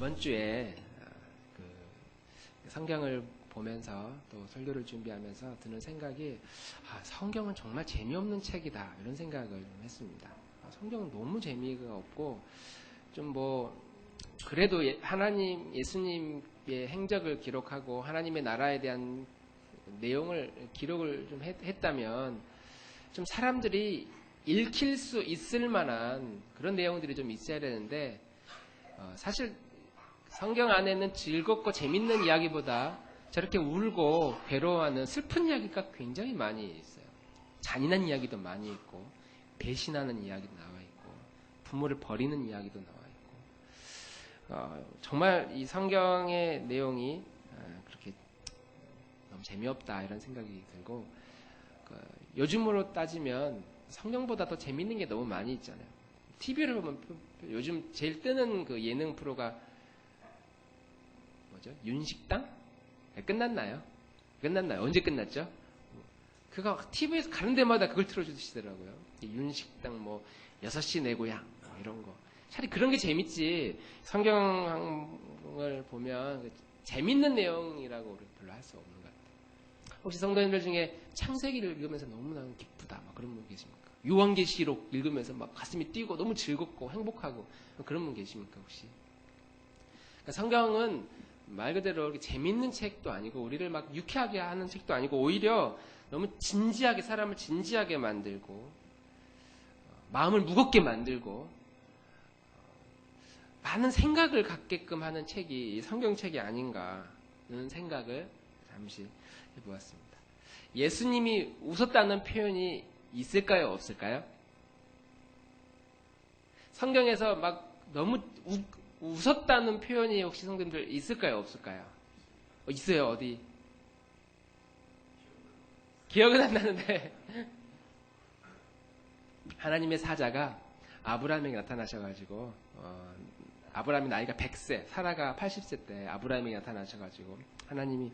이번 주에 그 성경을 보면서 또 설교를 준비하면서 드는 생각이 성경은 정말 재미없는 책이다 이런 생각을 좀 했습니다. 성경은 너무 재미가 없고 좀 그래도 하나님 예수님의 행적을 기록하고 하나님의 나라에 대한 내용을 기록을 좀 했다면 좀 사람들이 읽힐 수 있을 만한 그런 내용들이 좀 있어야 되는데 사실 성경 안에는 즐겁고 재밌는 이야기보다 저렇게 울고 괴로워하는 슬픈 이야기가 굉장히 많이 있어요. 잔인한 이야기도 많이 있고 배신하는 이야기도 나와 있고 부모를 버리는 이야기도 나와 있고 정말 이 성경의 내용이 그렇게 너무 재미없다 이런 생각이 들고 요즘으로 따지면 성경보다 더 재밌는 게 너무 많이 있잖아요. TV를 보면 요즘 제일 뜨는 그 예능 프로가 뭐죠? 윤식당? 끝났나요? 언제 끝났죠? 그거 TV에서 가는 데마다 그걸 틀어주시더라고요. 윤식당 6시 내 고향 이런 거. 차라리 그런 게 재밌지. 성경을 보면 재밌는 내용이라고 별로 할 수 없는 것 같아요. 혹시 성도님들 중에 창세기를 읽으면서 너무나 기쁘다 그런 분 계십니까? 요한계시록 읽으면서 가슴이 뛰고 너무 즐겁고 행복하고 그런 분 계십니까 혹시? 그러니까 성경은 말 그대로 이렇게 재밌는 책도 아니고 우리를 유쾌하게 하는 책도 아니고 오히려 너무 진지하게 사람을 진지하게 만들고 마음을 무겁게 만들고 많은 생각을 갖게끔 하는 책이 성경책이 아닌가는 생각을 잠시 해보았습니다. 예수님이 웃었다는 표현이 있을까요? 없을까요? 성경에서 너무 웃었다는 표현이 혹시 성도님들 있을까요? 없을까요? 있어요. 어디? 기억은 안 나는데 하나님의 사자가 아브라함에게 나타나셔가지고 아브라함이 나이가 100세 사라가 80세 때 아브라함에게 나타나셔가지고 하나님이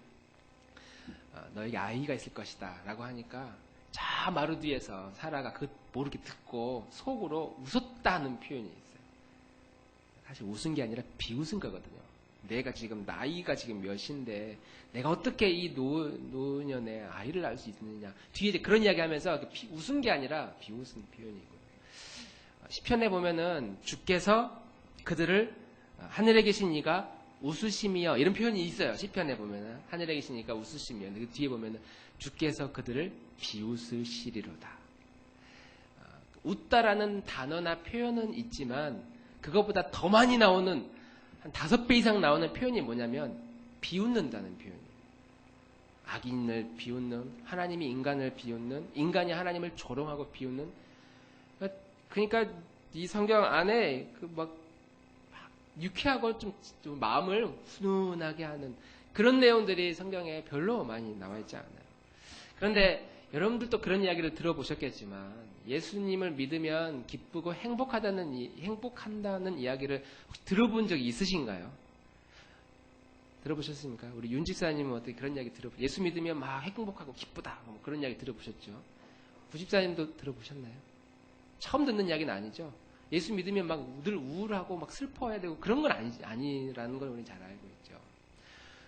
너에게 아이가 있을 것이다 라고 하니까 저 마루 뒤에서 사라가 모르게 듣고 속으로 웃었다는 표현이 있어요. 사실 웃은 게 아니라 비웃은 거거든요. 내가 지금 나이가 지금 몇인데 내가 어떻게 이 노년에 아이를 낳을 수 있느냐. 뒤에 이제 그런 이야기 하면서 웃은 게 아니라 비웃은 표현이고. 시편에 보면은 주께서 그들을 하늘에 계신 이가 웃으심이여 이런 표현이 있어요. 시편에 보면은 하늘에 계신 이가 웃으심이여. 그 뒤에 보면은 주께서 그들을 비웃으시리로다. 웃다라는 단어나 표현은 있지만 그것보다 더 많이 나오는 한 5배 이상 나오는 표현이 뭐냐면 비웃는다는 표현이에요. 악인을 비웃는, 하나님이 인간을 비웃는, 인간이 하나님을 조롱하고 비웃는. 그러니까 이 성경 안에 유쾌하고 좀 마음을 훈훈하게 하는 그런 내용들이 성경에 별로 많이 나와 있지 않아요. 그런데 여러분들도 그런 이야기를 들어보셨겠지만 예수님을 믿으면 기쁘고 행복한다는 이야기를 혹시 들어본 적이 있으신가요? 들어보셨습니까? 우리 윤 집사님은 어떻게 그런 이야기 예수 믿으면 막 행복하고 기쁘다 그런 이야기 들어보셨죠? 구 집사님도 들어보셨나요? 처음 듣는 이야기는 아니죠? 예수 믿으면 늘 우울하고 슬퍼해야 되고 그런 건 아니라는 걸 우리는 잘 알고 있죠.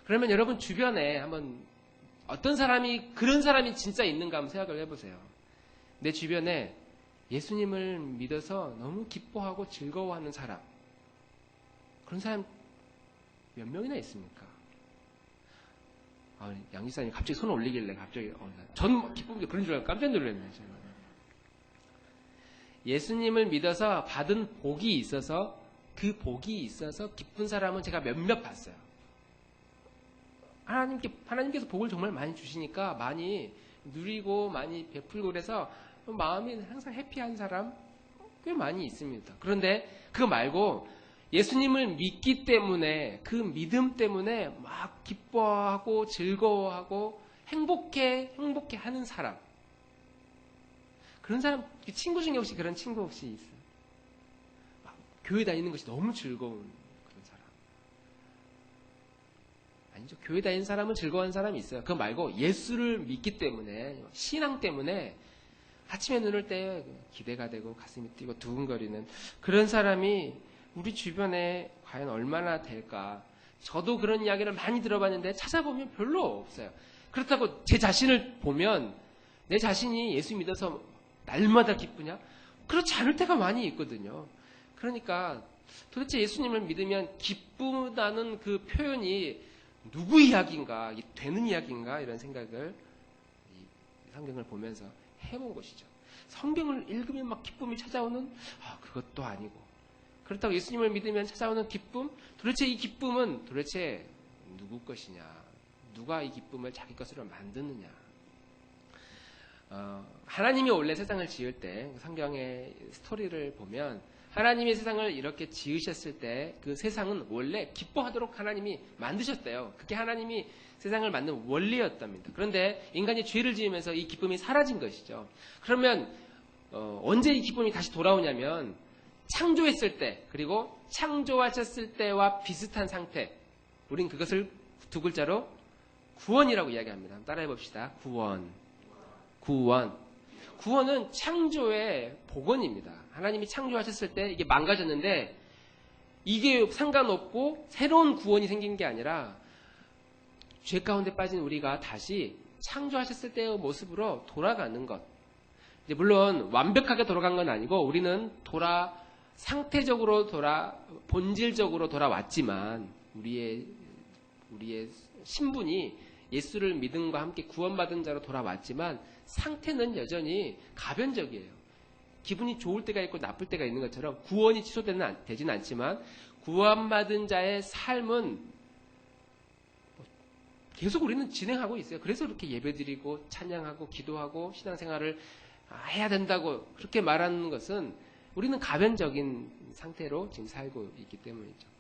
그러면 여러분 주변에 한번 어떤 그런 사람이 진짜 있는가 한번 생각을 해보세요. 내 주변에 예수님을 믿어서 너무 기뻐하고 즐거워하는 사람. 그런 사람 몇 명이나 있습니까? 양 지사님 갑자기 손을 올리길래 전 기쁜 게 그런 줄 알고 깜짝 놀랐네. 제가. 예수님을 믿어서 받은 복이 있어서 그 복이 있어서 기쁜 사람은 제가 몇몇 봤어요. 하나님께서 복을 정말 많이 주시니까 많이 누리고 많이 베풀고 그래서 마음이 항상 해피한 사람 꽤 많이 있습니다. 그런데 그거 말고 예수님을 믿기 때문에 그 믿음 때문에 막 기뻐하고 즐거워하고 행복해 하는 사람. 그런 사람 친구 중에 혹시 그런 친구 혹시 있어요? 교회 다니는 것이 너무 즐거운 그런 사람. 아니죠. 교회 다니는 사람은 즐거운 사람이 있어요. 그거 말고 예수를 믿기 때문에 신앙 때문에 아침에 눈을 떼 기대가 되고 가슴이 뛰고 두근거리는 그런 사람이 우리 주변에 과연 얼마나 될까? 저도 그런 이야기를 많이 들어봤는데 찾아보면 별로 없어요. 그렇다고 제 자신을 보면 내 자신이 예수 믿어서 날마다 기쁘냐? 그렇지 않을 때가 많이 있거든요. 그러니까 도대체 예수님을 믿으면 기쁘다는 그 표현이 누구 이야기인가? 되는 이야기인가? 이런 생각을 이 성경을 보면서 해본 것이죠. 성경을 읽으면 막 기쁨이 찾아오는 그것도 아니고, 그렇다고 예수님을 믿으면 찾아오는 기쁨? 도대체 이 기쁨은 도대체 누구 것이냐? 누가 이 기쁨을 자기 것으로 만드느냐? 하나님이 원래 세상을 지을 때 성경의 스토리를 보면 하나님이 세상을 이렇게 지으셨을 때 그 세상은 원래 기뻐하도록 하나님이 만드셨대요. 그게 하나님이 세상을 만든 원리였답니다. 그런데 인간이 죄를 지으면서 이 기쁨이 사라진 것이죠. 그러면 언제 이 기쁨이 다시 돌아오냐면 창조했을 때, 그리고 창조하셨을 때와 비슷한 상태. 우린 그것을 두 글자로 구원이라고 이야기합니다. 따라해 봅시다. 구원. 구원은 창조의 복원입니다. 하나님이 창조하셨을 때 이게 망가졌는데 이게 상관없고 새로운 구원이 생긴 게 아니라 죄 가운데 빠진 우리가 다시 창조하셨을 때의 모습으로 돌아가는 것. 이제 물론 완벽하게 돌아간 건 아니고 우리는 상태적으로 본질적으로 돌아왔지만 우리의 신분이 예수를 믿음과 함께 구원받은 자로 돌아왔지만 상태는 여전히 가변적이에요. 기분이 좋을 때가 있고 나쁠 때가 있는 것처럼 구원이 되지는 않지만 구원받은 자의 삶은 계속 우리는 진행하고 있어요. 그래서 그렇게 예배드리고 찬양하고 기도하고 신앙생활을 해야 된다고 그렇게 말하는 것은 우리는 가변적인 상태로 지금 살고 있기 때문이죠.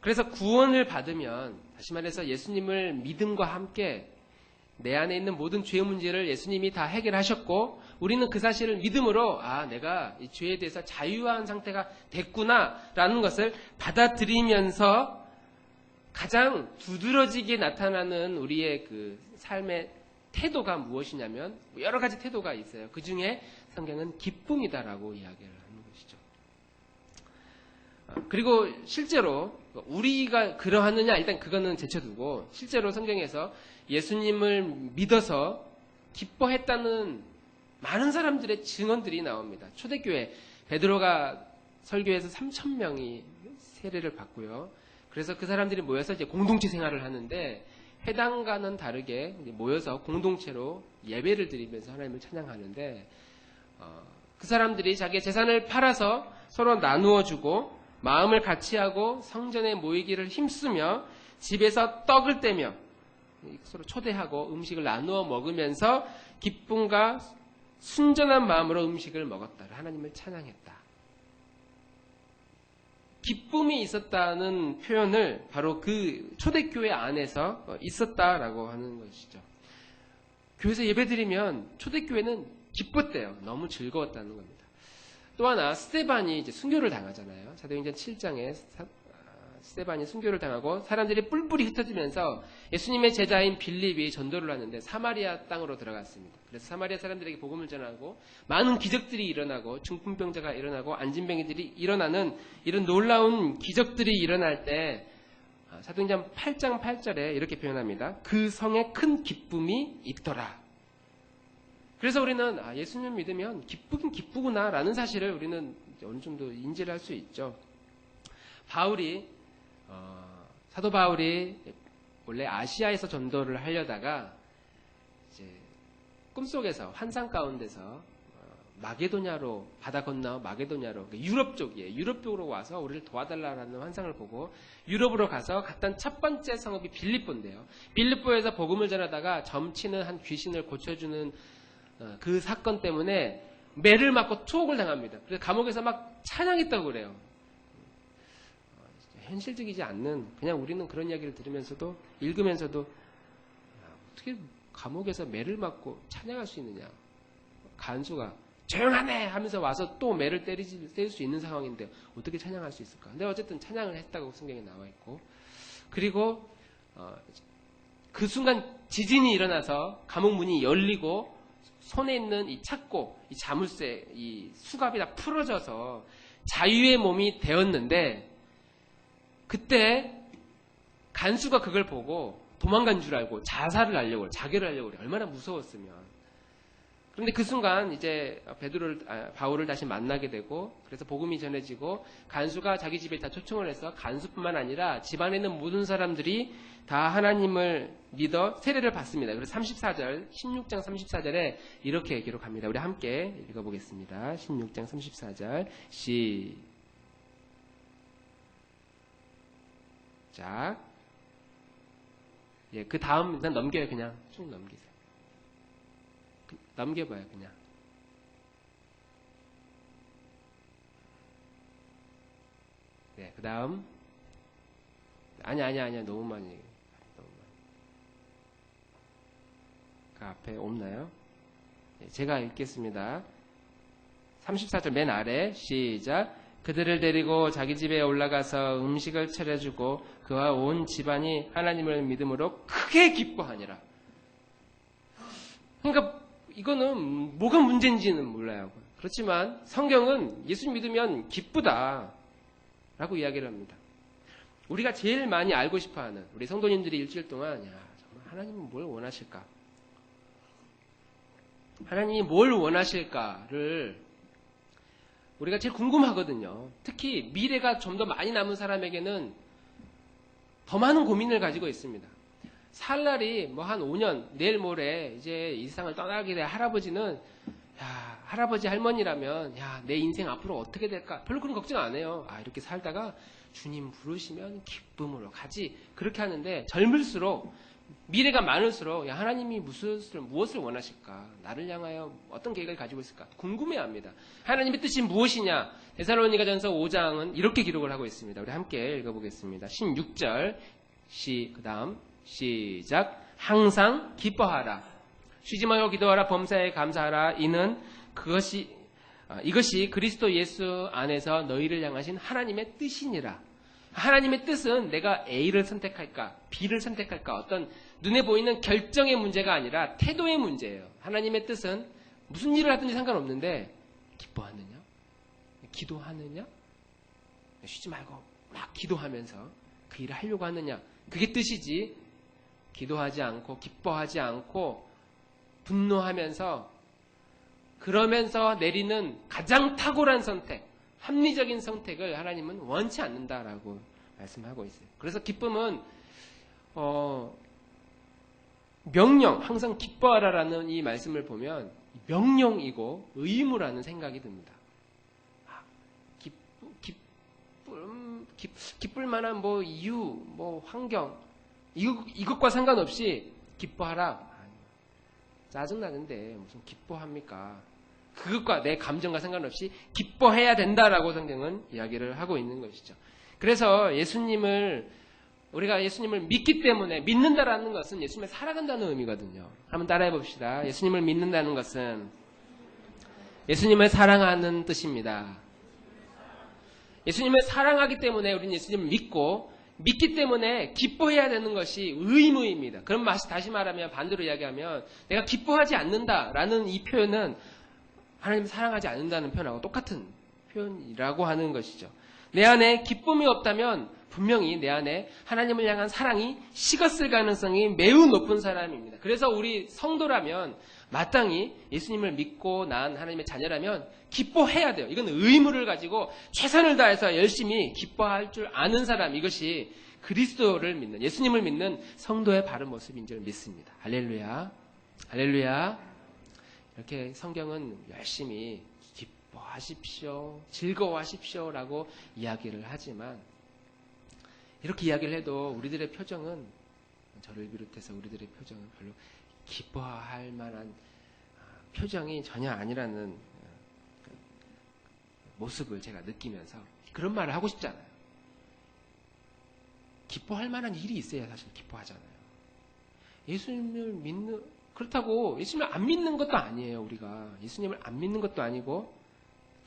그래서 구원을 받으면, 다시 말해서 예수님을 믿음과 함께 내 안에 있는 모든 죄의 문제를 예수님이 다 해결하셨고 우리는 그 사실을 믿음으로 내가 이 죄에 대해서 자유한 상태가 됐구나라는 것을 받아들이면서 가장 두드러지게 나타나는 우리의 그 삶의 태도가 무엇이냐면 여러 가지 태도가 있어요. 그 중에 성경은 기쁨이다라고 이야기를 하는 것이죠. 그리고 실제로 우리가 그러하느냐 일단 그거는 제쳐두고 실제로 성경에서 예수님을 믿어서 기뻐했다는 많은 사람들의 증언들이 나옵니다. 초대교회 베드로가 설교에서 3,000명이 세례를 받고요. 그래서 그 사람들이 모여서 이제 공동체 생활을 하는데 회당과는 다르게 모여서 공동체로 예배를 드리면서 하나님을 찬양하는데 그 사람들이 자기의 재산을 팔아서 서로 나누어 주고 마음을 같이하고 성전에 모이기를 힘쓰며 집에서 떡을 떼며 서로 초대하고 음식을 나누어 먹으면서 기쁨과 순전한 마음으로 음식을 먹었다. 하나님을 찬양했다. 기쁨이 있었다는 표현을 바로 그 초대교회 안에서 있었다라고 하는 것이죠. 교회에서 예배드리면 초대교회는 기뻤대요. 너무 즐거웠다는 겁니다. 또 하나 스데반이 이제 순교를 당하잖아요. 사도행전 7장에 스데반이 순교를 당하고 사람들이 뿔뿔이 흩어지면서 예수님의 제자인 빌립이 전도를 하는데 사마리아 땅으로 들어갔습니다. 그래서 사마리아 사람들에게 복음을 전하고 많은 기적들이 일어나고 중풍병자가 일어나고 안진뱅이들이 일어나는 이런 놀라운 기적들이 일어날 때 사도행전 8장 8절에 이렇게 표현합니다. 그 성에 큰 기쁨이 있더라. 그래서 우리는 예수님 믿으면 기쁘긴 기쁘구나라는 사실을 우리는 어느 정도 인지를 할 수 있죠. 사도 바울이 원래 아시아에서 전도를 하려다가 이제 꿈속에서 환상 가운데서 마게도냐로 바다 건너 마게도냐로 유럽 쪽이에요. 유럽 쪽으로 와서 우리를 도와달라는 환상을 보고 유럽으로 가서 갔던 첫 번째 성읍이 빌립보인데요. 빌립보에서 복음을 전하다가 점치는 한 귀신을 고쳐주는 그 사건 때문에 매를 맞고 투옥을 당합니다. 그래서 감옥에서 막 찬양했다고 그래요. 현실적이지 않는, 그냥 우리는 그런 이야기를 들으면서도 읽으면서도 어떻게 감옥에서 매를 맞고 찬양할 수 있느냐. 간수가 조용하네 하면서 와서 또 매를 때릴 수 있는 상황인데 어떻게 찬양할 수 있을까. 근데 어쨌든 찬양을 했다고 성경에 나와 있고, 그리고 그 순간 지진이 일어나서 감옥 문이 열리고 손에 있는 이 착고, 이 자물쇠, 이 수갑이 다 풀어져서 자유의 몸이 되었는데 그때 간수가 그걸 보고 도망간 줄 알고 자살을 하려고 자결을 하려고 그래. 얼마나 무서웠으면. 그런데 그 순간 이제 바울을 다시 만나게 되고 그래서 복음이 전해지고 간수가 자기 집에 다 초청을 해서 간수뿐만 아니라 집안에 있는 모든 사람들이 다 하나님을 믿어 세례를 받습니다. 그래서 16장 34절에 이렇게 기록합니다. 우리 함께 읽어보겠습니다. 16장 34절 시작. 그 다음 일단 넘겨요. 그냥 쭉 넘기세요. 넘겨봐요. 그냥. 네, 그 다음. 아니야. 너무 많이. 그 앞에 없나요? 네, 제가 읽겠습니다. 34절 맨 아래 시작. 그들을 데리고 자기 집에 올라가서 음식을 차려주고 그와 온 집안이 하나님을 믿음으로 크게 기뻐하니라. 그러니까 이거는 뭐가 문제인지는 몰라요. 그렇지만 성경은 예수 믿으면 기쁘다 라고 이야기를 합니다. 우리가 제일 많이 알고 싶어하는 우리 성도님들이 일주일 동안 정말 하나님은 뭘 원하실까? 하나님이 뭘 원하실까를 우리가 제일 궁금하거든요. 특히 미래가 좀 더 많이 남은 사람에게는 더 많은 고민을 가지고 있습니다. 살 날이 뭐 한 5년, 내일 모레 이제 이 세상을 떠나게 될 할아버지는 할아버지 할머니라면 내 인생 앞으로 어떻게 될까? 별로 그런 걱정 안 해요. 이렇게 살다가 주님 부르시면 기쁨으로 가지. 그렇게 하는데 젊을수록 미래가 많을수록 하나님이 무엇을 원하실까? 나를 향하여 어떤 계획을 가지고 있을까? 궁금해합니다. 하나님의 뜻이 무엇이냐? 데살로니가전서 5장은 이렇게 기록을 하고 있습니다. 우리 함께 읽어보겠습니다. 16절 그 다음 시작. 항상 기뻐하라. 쉬지 말고 기도하라. 범사에 감사하라. 이것이 그리스도 예수 안에서 너희를 향하신 하나님의 뜻이니라. 하나님의 뜻은 내가 A를 선택할까 B를 선택할까 어떤 눈에 보이는 결정의 문제가 아니라 태도의 문제예요. 하나님의 뜻은 무슨 일을 하든지 상관없는데 기뻐하느냐? 기도하느냐? 쉬지 말고 막 기도하면서 그 일을 하려고 하느냐? 그게 뜻이지. 기도하지 않고 기뻐하지 않고 분노하면서 그러면서 내리는 가장 탁월한 선택, 합리적인 선택을 하나님은 원치 않는다라고 말씀하고 있어요. 그래서 기쁨은 명령, 항상 기뻐하라라는 이 말씀을 보면 명령이고 의무라는 생각이 듭니다. 기쁠 만한 뭐 이유, 뭐 환경 이것과 상관없이 기뻐하라. 짜증나는데 무슨 기뻐합니까? 그것과 내 감정과 상관없이 기뻐해야 된다라고 성경은 이야기를 하고 있는 것이죠. 그래서 우리가 예수님을 믿기 때문에 믿는다라는 것은 예수님을 살아간다는 의미거든요. 한번 따라해 봅시다. 예수님을 믿는다는 것은 예수님을 사랑하는 뜻입니다. 예수님을 사랑하기 때문에 우리는 예수님을 믿기 때문에 기뻐해야 되는 것이 의무입니다. 그럼 다시 말하면 반대로 이야기하면 내가 기뻐하지 않는다라는 이 표현은 하나님을 사랑하지 않는다는 표현하고 똑같은 표현이라고 하는 것이죠. 내 안에 기쁨이 없다면 분명히 내 안에 하나님을 향한 사랑이 식었을 가능성이 매우 높은 사람입니다. 그래서 우리 성도라면 마땅히 예수님을 믿고 난 하나님의 자녀라면 기뻐해야 돼요. 이건 의무를 가지고 최선을 다해서 열심히 기뻐할 줄 아는 사람, 이것이 그리스도를 믿는, 예수님을 믿는 성도의 바른 모습인 줄 믿습니다. 할렐루야. 할렐루야. 이렇게 성경은 열심히 기뻐하십시오, 즐거워하십시오 라고 이야기를 하지만 이렇게 이야기를 해도 우리들의 표정은, 저를 비롯해서 우리들의 표정은 별로 기뻐할 만한 표정이 전혀 아니라는 모습을 제가 느끼면서 그런 말을 하고 싶지 않아요. 기뻐할 만한 일이 있어야 사실 기뻐하잖아요. 예수님을 믿는, 그렇다고 예수님을 안 믿는 것도 아니에요. 우리가 예수님을 안 믿는 것도 아니고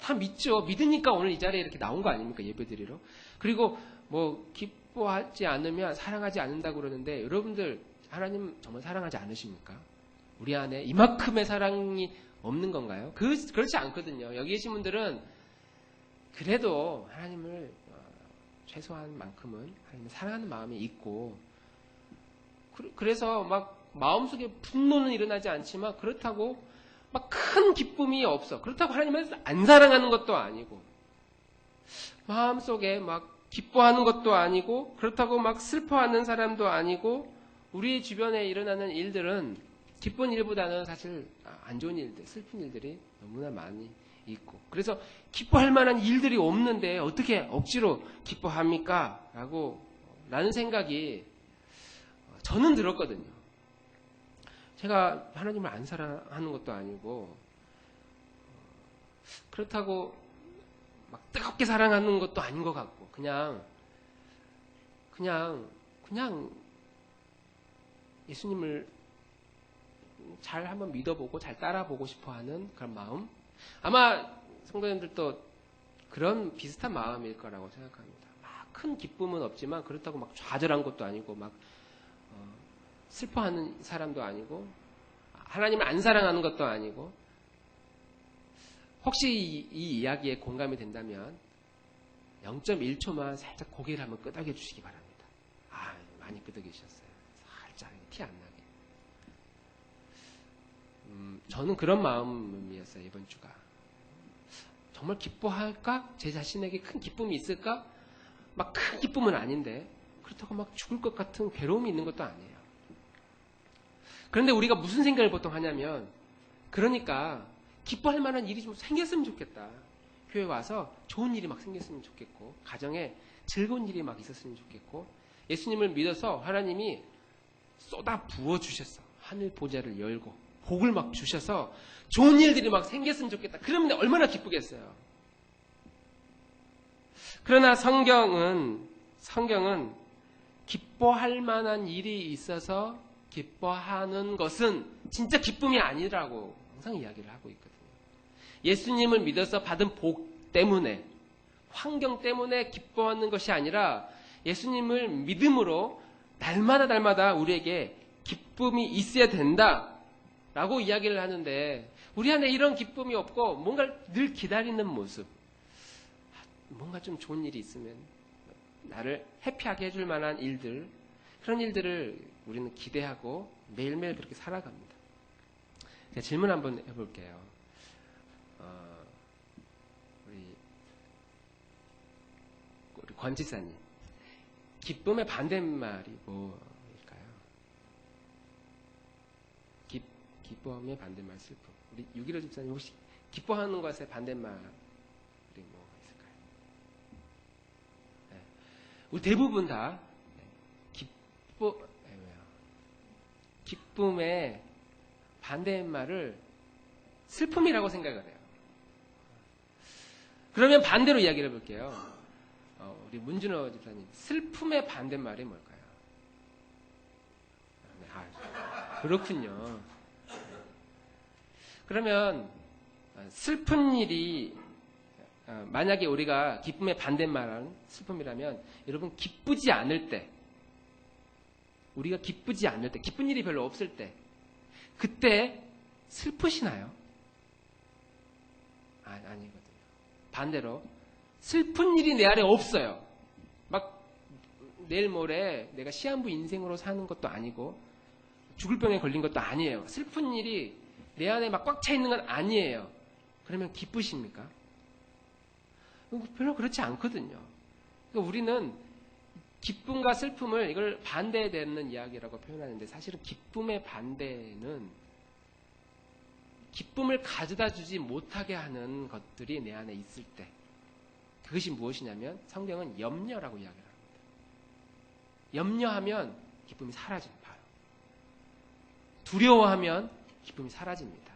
다 믿죠. 믿으니까 오늘 이 자리에 이렇게 나온 거 아닙니까? 예배드리러. 그리고 뭐 기뻐하지 않으면 사랑하지 않는다고 그러는데, 여러분들 하나님 정말 사랑하지 않으십니까? 우리 안에 이만큼의 사랑이 없는 건가요? 그렇지 않거든요. 여기 계신 분들은 그래도 하나님을 최소한 만큼은 하나님을 사랑하는 마음이 있고, 그래서 막 마음속에 분노는 일어나지 않지만 그렇다고 막 큰 기쁨이 없어. 그렇다고 하나님을 안 사랑하는 것도 아니고, 마음속에 막 기뻐하는 것도 아니고, 그렇다고 막 슬퍼하는 사람도 아니고, 우리 주변에 일어나는 일들은 기쁜 일보다는 사실 안 좋은 일들, 슬픈 일들이 너무나 많이 있고, 그래서 기뻐할 만한 일들이 없는데 어떻게 억지로 기뻐합니까? 라는 생각이 저는 들었거든요. 제가 하나님을 안 사랑하는 것도 아니고, 그렇다고 막 뜨겁게 사랑하는 것도 아닌 것 같고, 그냥 예수님을 잘 한번 믿어보고 잘 따라보고 싶어하는 그런 마음. 아마 성도님들도 그런 비슷한 마음일 거라고 생각합니다. 막 큰 기쁨은 없지만 그렇다고 막 좌절한 것도 아니고, 막 슬퍼하는 사람도 아니고, 하나님을 안 사랑하는 것도 아니고. 혹시 이 이야기에 공감이 된다면 0.1초만 살짝 고개를 한번 끄덕여 주시기 바랍니다. 많이 끄덕이셨어요. 살짝 티 안 나게. 저는 그런 마음이었어요, 이번 주가. 정말 기뻐할까? 제 자신에게 큰 기쁨이 있을까? 막 큰 기쁨은 아닌데, 그렇다고 막 죽을 것 같은 괴로움이 있는 것도 아니에요. 그런데 우리가 무슨 생각을 보통 하냐면, 그러니까 기뻐할 만한 일이 좀 생겼으면 좋겠다. 교회 와서 좋은 일이 막 생겼으면 좋겠고, 가정에 즐거운 일이 막 있었으면 좋겠고, 예수님을 믿어서 하나님이 쏟아 부어주셨어. 하늘 보좌를 열고 복을 막 주셔서 좋은 일들이 막 생겼으면 좋겠다. 그러면 얼마나 기쁘겠어요. 그러나 성경은 기뻐할 만한 일이 있어서 기뻐하는 것은 진짜 기쁨이 아니라고 항상 이야기를 하고 있거든요. 예수님을 믿어서 받은 복 때문에, 환경 때문에 기뻐하는 것이 아니라 예수님을 믿음으로 날마다 우리에게 기쁨이 있어야 된다라고 이야기를 하는데, 우리 안에 이런 기쁨이 없고 뭔가 늘 기다리는 모습, 뭔가 좀 좋은 일이 있으면 나를 해피하게 해줄 만한 일들, 그런 일들을 우리는 기대하고 매일매일 그렇게 살아갑니다. 제가 질문 한번 해볼게요. 우리 권지사님, 기쁨의 반대말이 뭐일까요? 기쁨의 반대말 슬픔. 우리 6.15 집사님, 혹시 기뻐하는 것의 반대말이 뭐가 있을까요? 네. 우리 대부분 다 기쁨의 반대말을 슬픔이라고 생각을 해요. 그러면 반대로 이야기를 해볼게요. 우리 문준호 집사님, 슬픔의 반대말이 뭘까요? 그렇군요. 그러면 슬픈 일이, 만약에 우리가 기쁨의 반대말은 슬픔이라면, 여러분 기쁘지 않을 때, 우리가 기쁘지 않을 때, 기쁜 일이 별로 없을 때, 그때 슬프시나요? 아니거든요. 반대로 슬픈 일이 내 안에 없어요. 막 내일 모레 내가 시한부 인생으로 사는 것도 아니고 죽을 병에 걸린 것도 아니에요. 슬픈 일이 내 안에 막 꽉 차 있는 건 아니에요. 그러면 기쁘십니까? 별로 그렇지 않거든요. 그러니까 우리는 기쁨과 슬픔을, 이걸 반대되는 이야기라고 표현하는데, 사실은 기쁨의 반대는 기쁨을 가져다 주지 못하게 하는 것들이 내 안에 있을 때, 그것이 무엇이냐면 성경은 염려라고 이야기를 합니다. 염려하면 기쁨이 사라집니다. 두려워하면 기쁨이 사라집니다.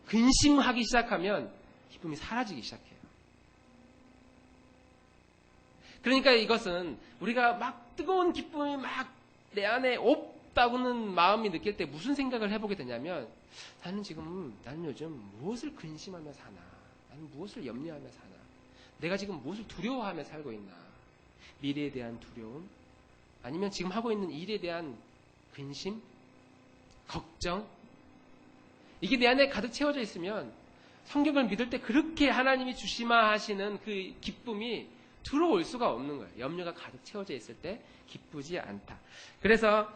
근심하기 시작하면 기쁨이 사라지기 시작해요. 그러니까 이것은 우리가 막 뜨거운 기쁨이 막 내 안에 없다고는 마음이 느낄 때 무슨 생각을 해보게 되냐면, 나는 요즘 무엇을 근심하며 사나? 나는 무엇을 염려하며 사나? 내가 지금 무엇을 두려워하며 살고 있나? 미래에 대한 두려움? 아니면 지금 하고 있는 일에 대한 근심? 걱정? 이게 내 안에 가득 채워져 있으면 성경을 믿을 때 그렇게 하나님이 주시마 하시는 그 기쁨이 들어올 수가 없는 거예요. 염려가 가득 채워져 있을 때 기쁘지 않다. 그래서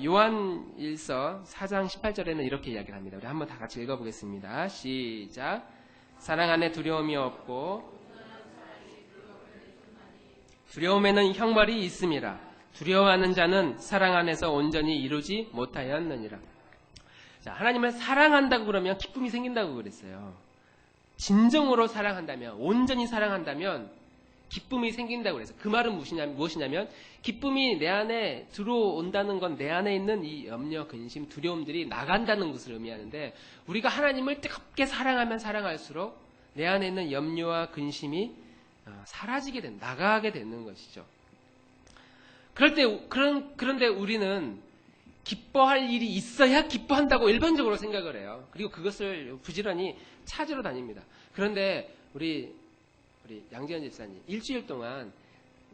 요한일서 4장 18절에는 이렇게 이야기를 합니다. 우리 한번 다 같이 읽어보겠습니다. 시작. 사랑 안에 두려움이 없고 두려움에는 형벌이 있음이라. 두려워하는 자는 사랑 안에서 온전히 이루지 못하였느니라. 자, 하나님을 사랑한다고 그러면 기쁨이 생긴다고 그랬어요. 진정으로 사랑한다면, 온전히 사랑한다면 기쁨이 생긴다고 그래서 그 말은 무엇이냐면 기쁨이 내 안에 들어온다는 건 내 안에 있는 이 염려, 근심, 두려움들이 나간다는 것을 의미하는데 우리가 하나님을 뜨겁게 사랑하면 사랑할수록 내 안에 있는 염려와 근심이 사라지게 나가게 되는 것이죠. 그런데 우리는 기뻐할 일이 있어야 기뻐한다고 일반적으로 생각을 해요. 그리고 그것을 부지런히 찾으러 다닙니다. 그런데 우리 양지연 집사님, 일주일 동안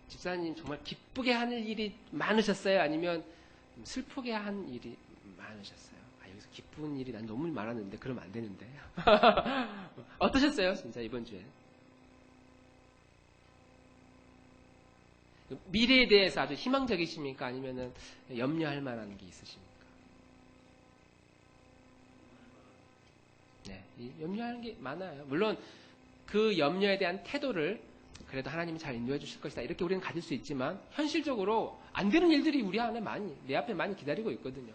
집사님 정말 기쁘게 하는 일이 많으셨어요? 아니면 슬프게 한 일이 많으셨어요? 여기서 기쁜 일이 난 너무 많았는데 그러면 안 되는데. 어떠셨어요? 진짜 이번 주에? 미래에 대해서 아주 희망적이십니까? 아니면 염려할 만한 게 있으십니까? 네, 염려하는 게 많아요. 물론 그 염려에 대한 태도를 그래도 하나님이 잘 인도해 주실 것이다 이렇게 우리는 가질 수 있지만 현실적으로 안 되는 일들이 우리 안에 내 앞에 많이 기다리고 있거든요.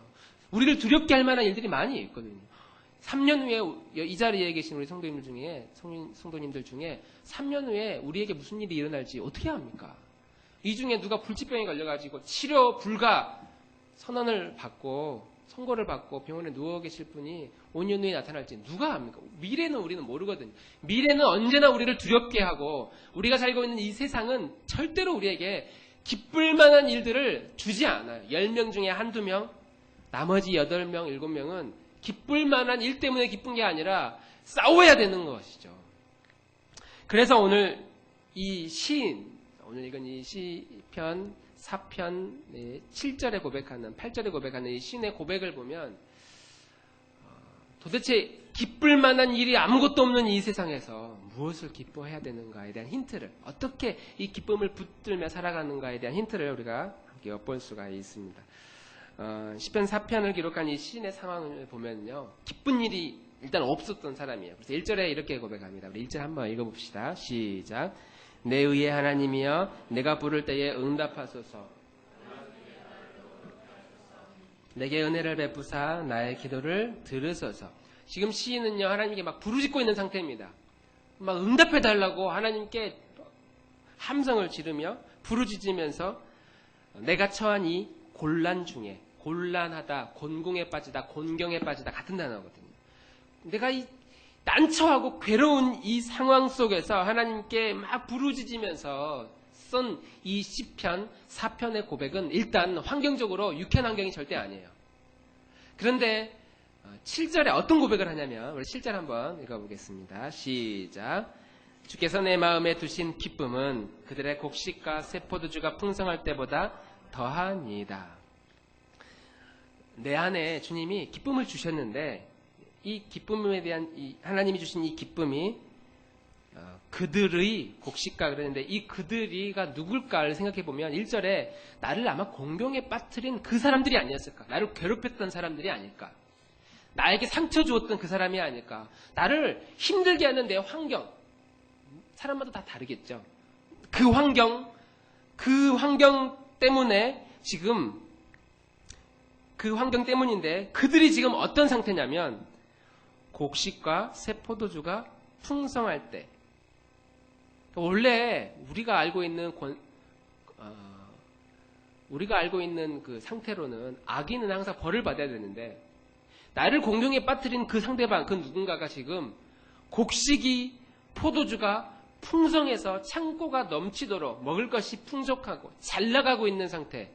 우리를 두렵게 할 만한 일들이 많이 있거든요. 3년 후에 이 자리에 계신 우리 성도님들 중에 3년 후에 우리에게 무슨 일이 일어날지 어떻게 합니까? 이 중에 누가 불치병에 걸려가지고 치료 불가 선언을 받고 선고를 받고 병원에 누워 계실 분이 5년 후에 나타날지 누가 압니까? 미래는 우리는 모르거든요. 미래는 언제나 우리를 두렵게 하고 우리가 살고 있는 이 세상은 절대로 우리에게 기쁠 만한 일들을 주지 않아요. 10명 중에 한두 명, 나머지 8명, 7명은 기쁠 만한 일 때문에 기쁜 게 아니라 싸워야 되는 것이죠. 그래서 오늘 이 시인, 오늘 읽은 이 시편 4편 7절에 고백하는 8절에 고백하는 이 시인의 고백을 보면 도대체 기쁠 만한 일이 아무것도 없는 이 세상에서 무엇을 기뻐해야 되는가에 대한 힌트를 어떻게 이 기쁨을 붙들며 살아가는가에 대한 힌트를 우리가 함께 엿볼 수가 있습니다. 시편 4편을 기록한 이 시인의 상황을 보면요 기쁜 일이 일단 없었던 사람이에요. 그래서 1절에 이렇게 고백합니다. 우리 1절 한번 읽어봅시다. 시작. 내 의의 하나님이여 내가 부를 때에 응답하소서. 내게 은혜를 베푸사 나의 기도를 들으소서. 지금 시인은요 하나님께 막 부르짖고 있는 상태입니다. 막 응답해달라고 하나님께 함성을 지르며 부르짖으면서 내가 처한 이 곤란 중에 곤란하다, 곤궁에 빠지다, 곤경에 빠지다 같은 단어거든요. 내가 이 난처하고 괴로운 이 상황 속에서 하나님께 막 부르짖으면서 쓴 이 시편 4편의 고백은 일단 환경적으로 유쾌한 환경이 절대 아니에요. 그런데 7절에 어떤 고백을 하냐면 우리 7절 한번 읽어보겠습니다. 시작. 주께서 내 마음에 두신 기쁨은 그들의 곡식과 새 포도주가 풍성할 때보다 더하니이다. 내 안에 주님이 기쁨을 주셨는데 이 기쁨에 대한 하나님이 주신 이 기쁨이 그들의 곡식과 그러는데 이 그들이가 누굴까를 생각해 보면 1절에 나를 아마 공경에 빠뜨린 그 사람들이 아니었을까? 나를 괴롭혔던 사람들이 아닐까? 나에게 상처 주었던 그 사람이 아닐까? 나를 힘들게 하는 내 환경, 사람마다 다 다르겠죠. 그 환경 때문에 지금 그 환경 때문인데 그들이 지금 어떤 상태냐면 곡식과 새 포도주가 풍성할 때 원래 우리가 알고 있는 그 상태로는 악인은 항상 벌을 받아야 되는데 나를 공경에 빠뜨린 그 상대방 그 누군가가 지금 곡식이 포도주가 풍성해서 창고가 넘치도록 먹을 것이 풍족하고 잘 나가고 있는 상태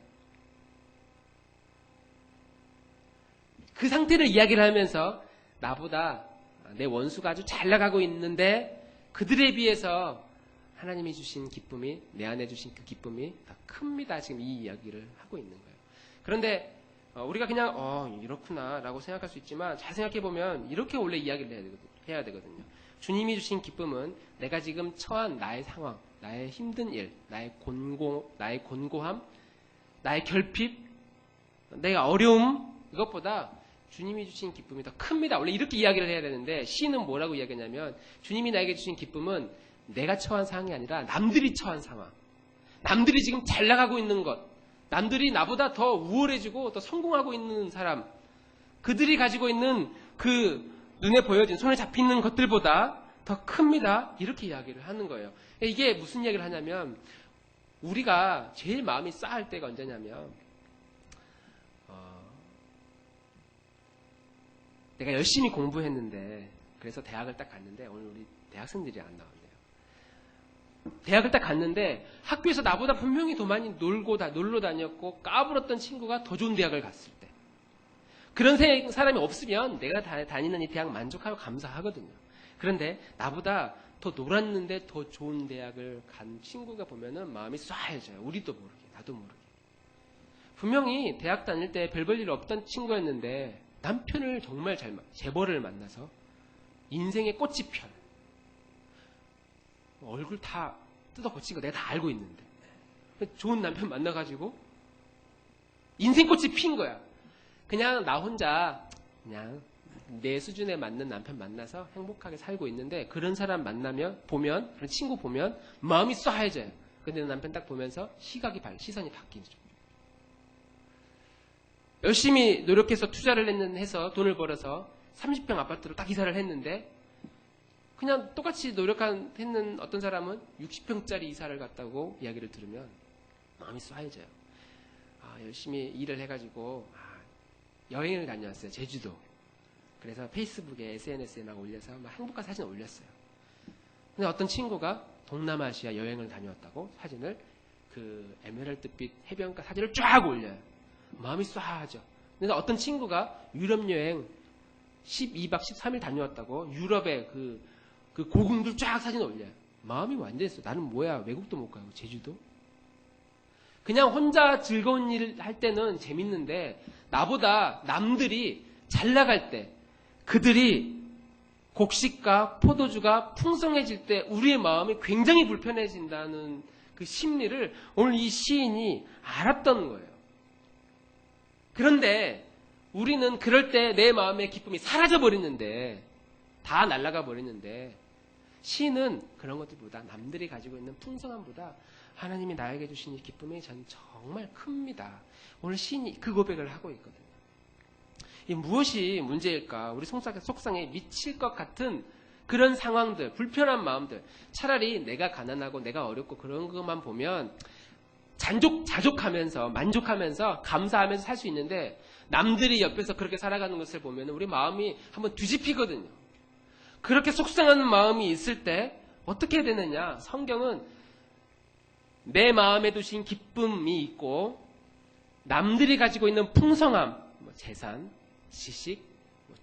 그 상태를 이야기를 하면서 나보다 내 원수가 아주 잘 나가고 있는데 그들에 비해서 하나님이 주신 기쁨이 내 안에 주신 그 기쁨이 더 큽니다. 지금 이 이야기를 하고 있는 거예요. 그런데 우리가 그냥 이렇구나 라고 생각할 수 있지만 잘 생각해보면 이렇게 원래 이야기를 해야 되거든요. 주님이 주신 기쁨은 내가 지금 처한 나의 상황, 나의 힘든 일, 나의 곤고함, 나의 결핍, 내 어려움, 이것보다 주님이 주신 기쁨이 더 큽니다. 원래 이렇게 이야기를 해야 되는데 시인은 뭐라고 이야기하냐면 주님이 나에게 주신 기쁨은 내가 처한 상황이 아니라 남들이 처한 상황, 남들이 지금 잘 나가고 있는 것, 남들이 나보다 더 우월해지고 더 성공하고 있는 사람, 그들이 가지고 있는 그 눈에 보여진 손에 잡히는 것들보다 더 큽니다. 이렇게 이야기를 하는 거예요. 이게 무슨 이야기를 하냐면 우리가 제일 마음이 싸할 때가 언제냐면 내가 열심히 공부했는데 그래서 대학을 딱 갔는데 오늘 우리 대학생들이 안 나왔네요. 대학을 딱 갔는데 학교에서 나보다 분명히 더 많이 놀러 다녔고 까불었던 친구가 더 좋은 대학을 갔을 때 그런 사람이 없으면 내가 다니는 이 대학 만족하고 감사하거든요. 그런데 나보다 더 놀았는데 더 좋은 대학을 간 친구가 보면은 마음이 쏴해져요. 우리도 모르게, 나도 모르게. 분명히 대학 다닐 때 별 볼 일 없던 친구였는데 남편을 정말 재벌을 만나서 인생의 꽃이 편. 얼굴 다 뜯어 고친 거 내가 다 알고 있는데 좋은 남편 만나가지고 인생 꽃이 핀 거야. 그냥 나 혼자 그냥 내 수준에 맞는 남편 만나서 행복하게 살고 있는데 그런 사람 보면 그런 친구 보면 마음이 쏴해져요. 근데 남편 딱 보면서 시선이 바뀌죠. 열심히 노력해서 투자를 해서 돈을 벌어서 30평 아파트로 딱 이사를 했는데 그냥 똑같이 했는 어떤 사람은 60평짜리 이사를 갔다고 이야기를 들으면 마음이 쏴해져요. 열심히 일을 해가지고 여행을 다녀왔어요. 제주도. 그래서 페이스북에 SNS에 막 올려서 막 행복한 사진을 올렸어요. 근데 어떤 친구가 동남아시아 여행을 다녀왔다고 사진을 그 에메랄드빛 해변가 사진을 쫙 올려요. 마음이 쏴하죠. 그래서 어떤 친구가 유럽 여행 12박 13일 다녀왔다고 유럽의 그 고궁들 쫙 사진 올려요. 마음이 완전히 쏴. 나는 뭐야, 외국도 못 가고 제주도? 그냥 혼자 즐거운 일 할 때는 재밌는데 나보다 남들이 잘 나갈 때 그들이 곡식과 포도주가 풍성해질 때 우리의 마음이 굉장히 불편해진다는 그 심리를 오늘 이 시인이 알았던 거예요. 그런데 우리는 그럴 때 내 마음의 기쁨이 사라져 버리는데 다 날아가 버리는데 시인은 그런 것들보다 남들이 가지고 있는 풍성함보다 하나님이 나에게 주신 이 기쁨이 전 정말 큽니다. 오늘 시인이 그 고백을 하고 있거든요. 이 무엇이 문제일까? 우리 속상에 미칠 것 같은 그런 상황들, 불편한 마음들, 차라리 내가 가난하고 내가 어렵고 그런 것만 보면 자족하면서 만족하면서 감사하면서 살 수 있는데 남들이 옆에서 그렇게 살아가는 것을 보면 우리 마음이 한번 뒤집히거든요. 그렇게 속상한 마음이 있을 때 어떻게 해야 되느냐? 성경은 내 마음에 두신 기쁨이 있고 남들이 가지고 있는 풍성함, 재산, 지식,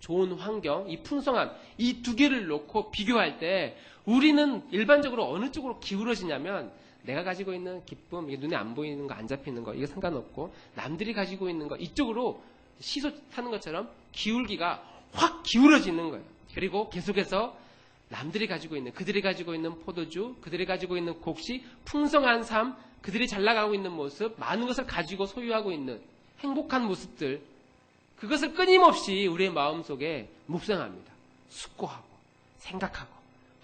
좋은 환경, 이 풍성함, 이 두 개를 놓고 비교할 때 우리는 일반적으로 어느 쪽으로 기울어지냐면 내가 가지고 있는 기쁨, 이게 눈에 안 보이는 거, 안 잡히는 거, 이거 상관없고 남들이 가지고 있는 거 이쪽으로 시소 타는 것처럼 기울기가 확 기울어지는 거예요. 그리고 계속해서 남들이 가지고 있는, 그들이 가지고 있는 포도주, 그들이 가지고 있는 곡식, 풍성한 삶, 그들이 잘 나가고 있는 모습, 많은 것을 가지고 소유하고 있는 행복한 모습들, 그것을 끊임없이 우리의 마음속에 묵상합니다. 숙고하고 생각하고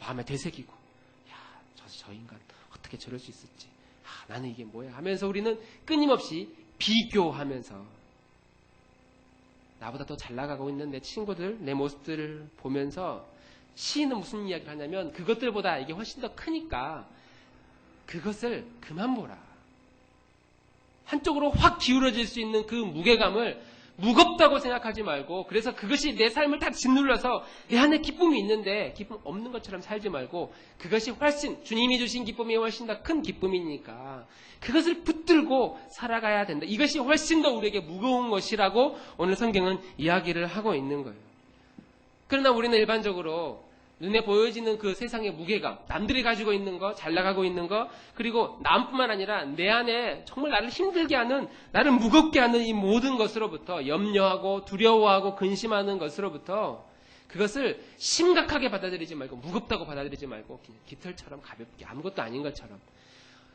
마음에 되새기고 저 인간 어떻게 저럴 수 있었지? 나는 이게 뭐야? 하면서 우리는 끊임없이 비교하면서 나보다 더 잘 나가고 있는 내 친구들, 내 모습들을 보면서 시인은 무슨 이야기를 하냐면 그것들보다 이게 훨씬 더 크니까 그것을 그만 보라. 한쪽으로 확 기울어질 수 있는 그 무게감을 무겁다고 생각하지 말고 그래서 그것이 내 삶을 다 짓눌러서 내 안에 기쁨이 있는데 기쁨 없는 것처럼 살지 말고 그것이 훨씬 주님이 주신 기쁨이 훨씬 더 큰 기쁨이니까 그것을 붙들고 살아가야 된다. 이것이 훨씬 더 우리에게 무거운 것이라고 오늘 성경은 이야기를 하고 있는 거예요. 그러나 우리는 일반적으로 눈에 보여지는 그 세상의 무게감, 남들이 가지고 있는 거, 잘 나가고 있는 거, 그리고 남뿐만 아니라 내 안에 정말 나를 힘들게 하는, 나를 무겁게 하는 이 모든 것으로부터 염려하고 두려워하고 근심하는 것으로부터 그것을 심각하게 받아들이지 말고 무겁다고 받아들이지 말고 깃털처럼 가볍게 아무것도 아닌 것처럼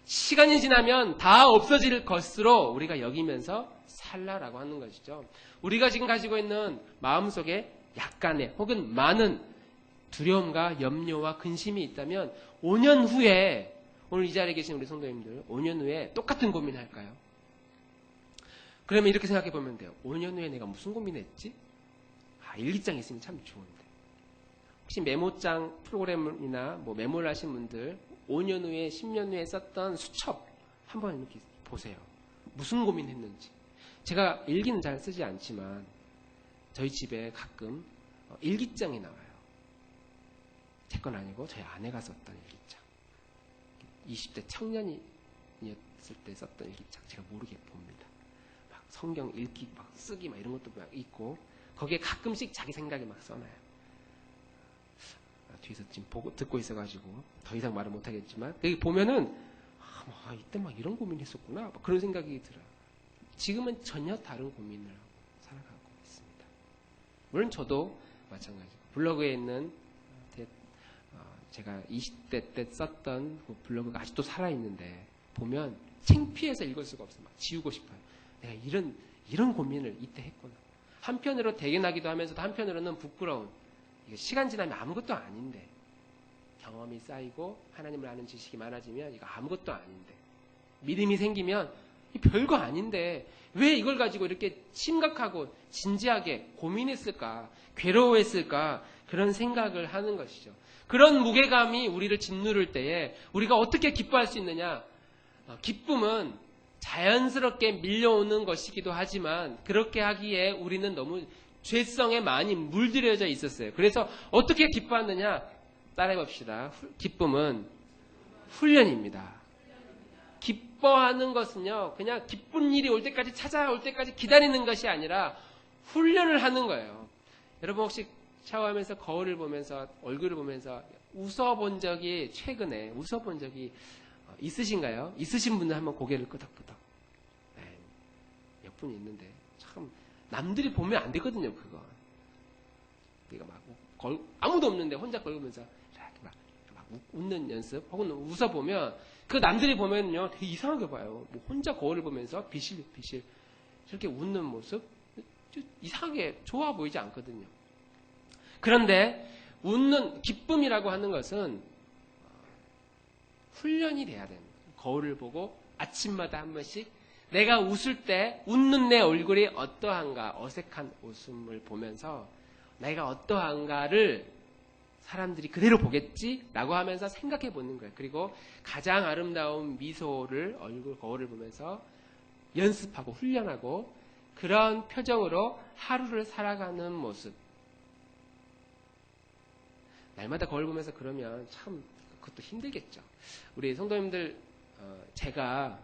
시간이 지나면 다 없어질 것으로 우리가 여기면서 살라라고 하는 것이죠. 우리가 지금 가지고 있는 마음속에 약간의 혹은 많은 두려움과 염려와 근심이 있다면 5년 후에 오늘 이 자리에 계신 우리 성도님들 5년 후에 똑같은 고민할까요? 그러면 이렇게 생각해 보면 돼요. 5년 후에 내가 무슨 고민했지? 일기장 있으면 참 좋은데. 혹시 메모장 프로그램이나 뭐 메모를 하신 분들 5년 후에 10년 후에 썼던 수첩 한번 이렇게 보세요. 무슨 고민했는지. 제가 일기는 잘 쓰지 않지만 저희 집에 가끔 일기장이 나와요. 제 건 아니고 저희 아내가 썼던 일기장. 20대 청년이었을 때 썼던 일기장. 제가 모르게 봅니다. 막 성경 읽기, 막 쓰기 막 이런 것도 막 있고 거기에 가끔씩 자기 생각이 막 써놔요. 뒤에서 지금 보고 듣고 있어가지고 더 이상 말을 못하겠지만 여기 보면은 이때 막 이런 고민했었구나 막 그런 생각이 들어요. 지금은 전혀 다른 고민을 하고 살아가고 있습니다. 물론 저도 마찬가지고 블로그에 있는 제가 20대 때 썼던 그 블로그가 아직도 살아있는데 보면 창피해서 읽을 수가 없어요. 막 지우고 싶어요. 내가 이런 고민을 이때 했구나. 한편으로 대견하기도 하면서도 한편으로는 부끄러운. 이게 시간 지나면 아무것도 아닌데 경험이 쌓이고 하나님을 아는 지식이 많아지면 이거 아무것도 아닌데 믿음이 생기면 이 별거 아닌데 왜 이걸 가지고 이렇게 심각하고 진지하게 고민했을까 괴로워했을까 그런 생각을 하는 것이죠. 그런 무게감이 우리를 짓누를 때에 우리가 어떻게 기뻐할 수 있느냐. 기쁨은 자연스럽게 밀려오는 것이기도 하지만 그렇게 하기에 우리는 너무 죄성에 많이 물들여져 있었어요. 그래서 어떻게 기뻐하느냐 따라해 봅시다. 기쁨은 훈련입니다. 기뻐하는 것은요 그냥 기쁜 일이 올 때까지 찾아올 때까지 기다리는 것이 아니라 훈련을 하는 거예요. 여러분 혹시 샤워하면서 거울을 보면서 얼굴을 보면서 웃어본 적이 최근에 웃어본 적이 있으신가요? 있으신 분들 한번 고개를 끄덕끄덕. 몇 분이 있는데 참 남들이 보면 안 되거든요. 그거. 내가 막 아무도 없는데 혼자 걸으면서 이렇게 막 웃는 연습 혹은 웃어보면 그 남들이 보면요 되게 이상하게 봐요. 뭐 혼자 거울을 보면서 비실비실 저렇게 웃는 모습 이상하게 좋아 보이지 않거든요. 그런데 웃는 기쁨이라고 하는 것은 훈련이 돼야 됩니다. 거울을 보고 아침마다 한 번씩 내가 웃을 때 웃는 내 얼굴이 어떠한가 어색한 웃음을 보면서 내가 어떠한가를 사람들이 그대로 보겠지라고 하면서 생각해 보는 거예요. 그리고 가장 아름다운 미소를 거울을 보면서 연습하고 훈련하고 그런 표정으로 하루를 살아가는 모습. 날마다 거울 보면서 그러면 참 그것도 힘들겠죠. 우리 성도님들 제가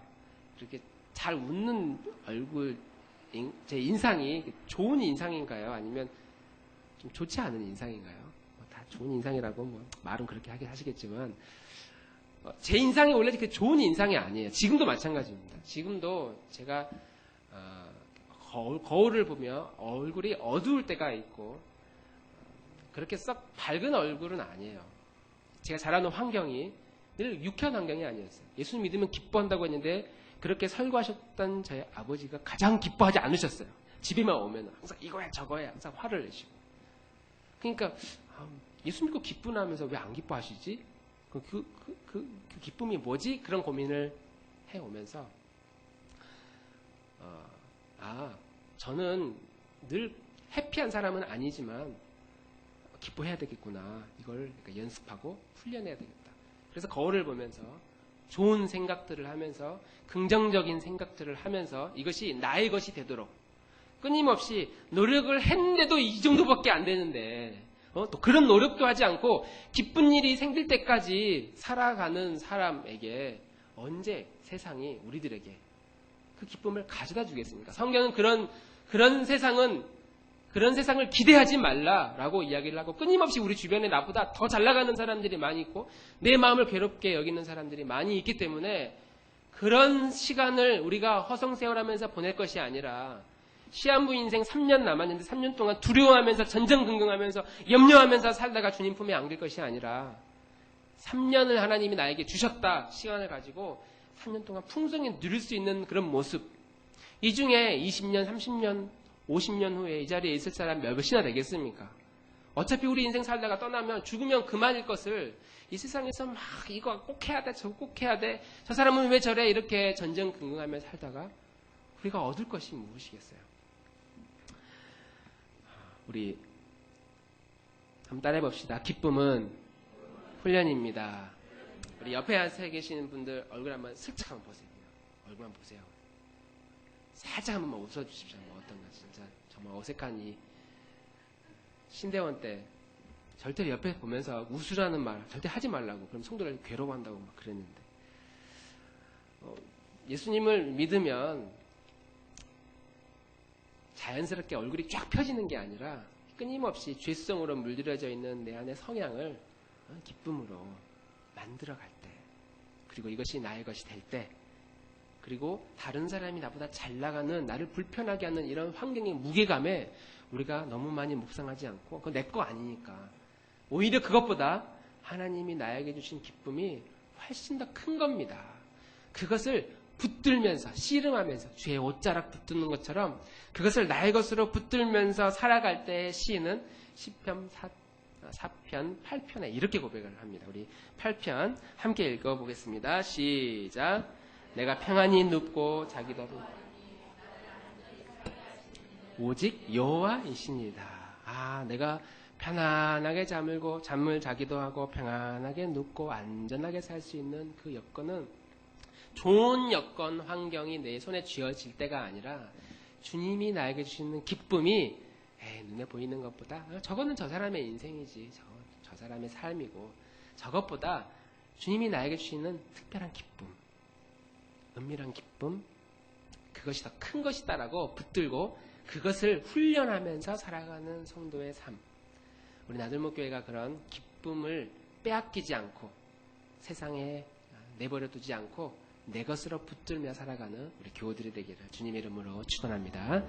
그렇게 잘 웃는 얼굴 제 인상이 좋은 인상인가요? 아니면 좀 좋지 않은 인상인가요? 다 좋은 인상이라고 말은 그렇게 하긴 하시겠지만 제 인상이 원래 그렇게 좋은 인상이 아니에요. 지금도 마찬가지입니다. 지금도 제가 거울을 보면 얼굴이 어두울 때가 있고 그렇게 썩 밝은 얼굴은 아니에요. 제가 자라는 환경이 늘 유쾌한 환경이 아니었어요. 예수님 믿으면 기뻐한다고 했는데 그렇게 설교하셨던 저희 아버지가 가장 기뻐하지 않으셨어요. 집에만 오면 항상 이거야 저거야 항상 화를 내시고. 그러니까 예수 믿고 기쁘나 하면서 왜 안 기뻐하시지? 그 기쁨이 뭐지? 그런 고민을 해오면서 저는 늘 해피한 사람은 아니지만 기뻐해야 되겠구나. 이걸 그러니까 연습하고 훈련해야 되겠다. 그래서 거울을 보면서 좋은 생각들을 하면서 긍정적인 생각들을 하면서 이것이 나의 것이 되도록 끊임없이 노력을 했는데도 이 정도밖에 안 되는데 또 그런 노력도 하지 않고 기쁜 일이 생길 때까지 살아가는 사람에게 언제 세상이 우리들에게 그 기쁨을 가져다 주겠습니까? 성경은 그런 세상은 그런 세상을 기대하지 말라라고 이야기를 하고 끊임없이 우리 주변에 나보다 더 잘 나가는 사람들이 많이 있고 내 마음을 괴롭게 여기는 사람들이 많이 있기 때문에 그런 시간을 우리가 허송세월하면서 보낼 것이 아니라 시한부 인생 3년 남았는데 3년 동안 두려워하면서 전전긍긍하면서 염려하면서 살다가 주님 품에 안길 것이 아니라 3년을 하나님이 나에게 주셨다 시간을 가지고 3년 동안 풍성히 누릴 수 있는 그런 모습, 이 중에 20년, 30년, 50년 후에 이 자리에 있을 사람 몇이나 되겠습니까? 어차피 우리 인생 살다가 떠나면 죽으면 그만일 것을 이 세상에서 막 이거 꼭 해야 돼, 저거 꼭 해야 돼, 저 사람은 왜 저래, 이렇게 전전긍긍하며 살다가 우리가 얻을 것이 무엇이겠어요? 우리 한번 따라해 봅시다. 기쁨은 훈련입니다. 우리 옆에 앉아 계시는 분들 얼굴 한번 슬쩍 한번 보세요. 얼굴 한번 보세요. 살짝 한번 웃어주십시오. 뭐 어떤가 진짜 정말 어색한 이 신대원 때 절대 옆에 보면서 웃으라는 말 절대 하지 말라고, 그럼 성도를 괴로워한다고 막 그랬는데, 예수님을 믿으면 자연스럽게 얼굴이 쫙 펴지는 게 아니라 끊임없이 죄성으로 물들여져 있는 내 안의 성향을 기쁨으로 만들어갈 때, 그리고 이것이 나의 것이 될 때, 그리고 다른 사람이 나보다 잘 나가는, 나를 불편하게 하는 이런 환경의 무게감에 우리가 너무 많이 묵상하지 않고, 그건 내 거 아니니까, 오히려 그것보다 하나님이 나에게 주신 기쁨이 훨씬 더 큰 겁니다. 그것을 붙들면서, 씨름하면서, 주의 옷자락 붙드는 것처럼 그것을 나의 것으로 붙들면서 살아갈 때의 시인은 시편 4편 8편에 이렇게 고백을 합니다. 우리 8편 함께 읽어보겠습니다. 시작. 내가 평안히 눕고 자기도 오직 여호와이시니다. 내가 편안하게 잠을 자기도 하고 평안하게 눕고 안전하게 살 수 있는 그 여건은 좋은 여건, 환경이 내 손에 쥐어질 때가 아니라 주님이 나에게 주시는 기쁨이 눈에 보이는 것보다, 저거는 저 사람의 인생이지, 저 사람의 삶이고, 저것보다 주님이 나에게 주시는 특별한 기쁨, 은밀한 기쁨, 그것이 더 큰 것이다라고 붙들고 그것을 훈련하면서 살아가는 성도의 삶. 우리 나들목교회가 그런 기쁨을 빼앗기지 않고 세상에 내버려 두지 않고 내 것으로 붙들며 살아가는 우리 교우들이 되기를 주님의 이름으로 축원합니다.